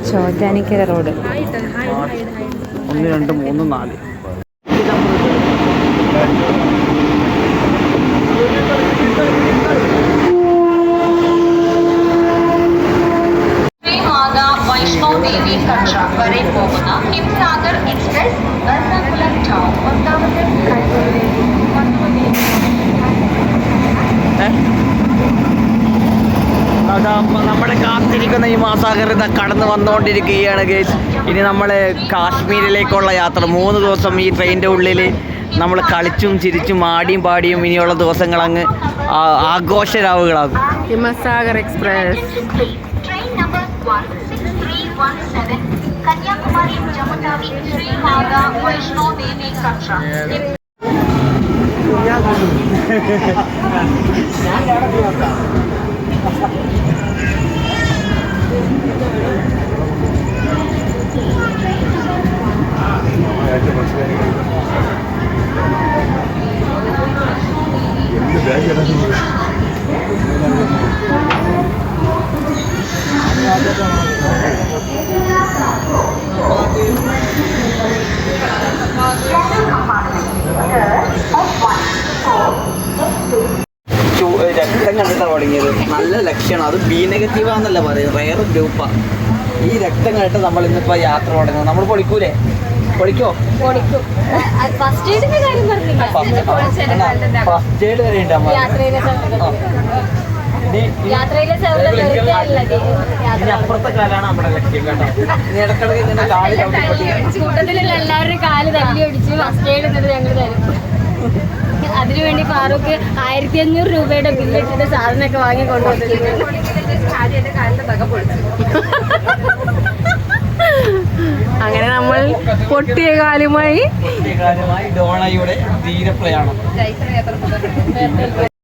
Chottanikkara road 1 2 3 4. Vaishnav ദേവി കട്ര വരെ പോകുന്ന Himsagar express Ernakulam town 1ാമത്തെ നമ്മുടെ കാത്തിരിക്കുന്ന ഈ മഹാസാഗർ കടന്നു വന്നുകൊണ്ടിരിക്കുകയാണ് ഗൈസ്. ഇനി നമ്മൾ കാശ്മീരിലേക്കുള്ള യാത്ര 3 ദിവസം ഈ ട്രെയിനിൻ്റെ ഉള്ളിൽ നമ്മൾ കളിച്ചും ചിരിച്ചും ആടിയും പാടിയും ഇനിയുള്ള ദിവസങ്ങൾ അങ്ങ് ആഘോഷരാവുകളാകും. ഹിമസാഗർ എക്സ്പ്രസ് കന്യാകുമാരി ജമുനാവി ശ്രീനാഗ വൈഷ്ണവ് ദേവി കട്ര. രക്തം കണ്ടിട്ടാണ് തുടങ്ങിയത്. നല്ല ലക്ഷണം. അത് ബി നെഗറ്റീവാന്നല്ല പറയും, റയർ ഗ്രൂപ്പാ. ഈ രക്തം കണ്ടിട്ട് നമ്മൾ ഇന്നിപ്പോ യാത്ര തുടങ്ങുന്നത്. നമ്മൾ പൊളിക്കൂലേ? പൊളിക്കോ? ഫസ്റ്റ് എയ്ഡിന്റെ കാര്യം പറഞ്ഞില്ല. ഫസ്റ്റ് എയ്ഡ് വരെ ഉണ്ട്. ഇനി അപ്പുറത്തെ കാലാണ് നമ്മുടെ ലക്ഷ്യം കേട്ടോ. ഇനി ഇടക്കിടക്ക് ഇങ്ങനെ കൂട്ടത്തിലുള്ള എല്ലാവരുടെയും കാല് തല്ലി ഒടിച്ച് ഫസ്റ്റ് എയ്ഡ് എന്നിട്ട് ഞങ്ങൾ തരും. അതിനുവേണ്ടി ഫാറൂഖ് 1500 രൂപയുടെ ബില്ലിട്ടിട്ട് സാധനമൊക്കെ വാങ്ങി കൊണ്ടുവന്നിട്ടുണ്ട്. അങ്ങനെ നമ്മൾ പൊട്ടിയ കാലുമായി ഡോണയുടെ ധീരപ്രയാണം.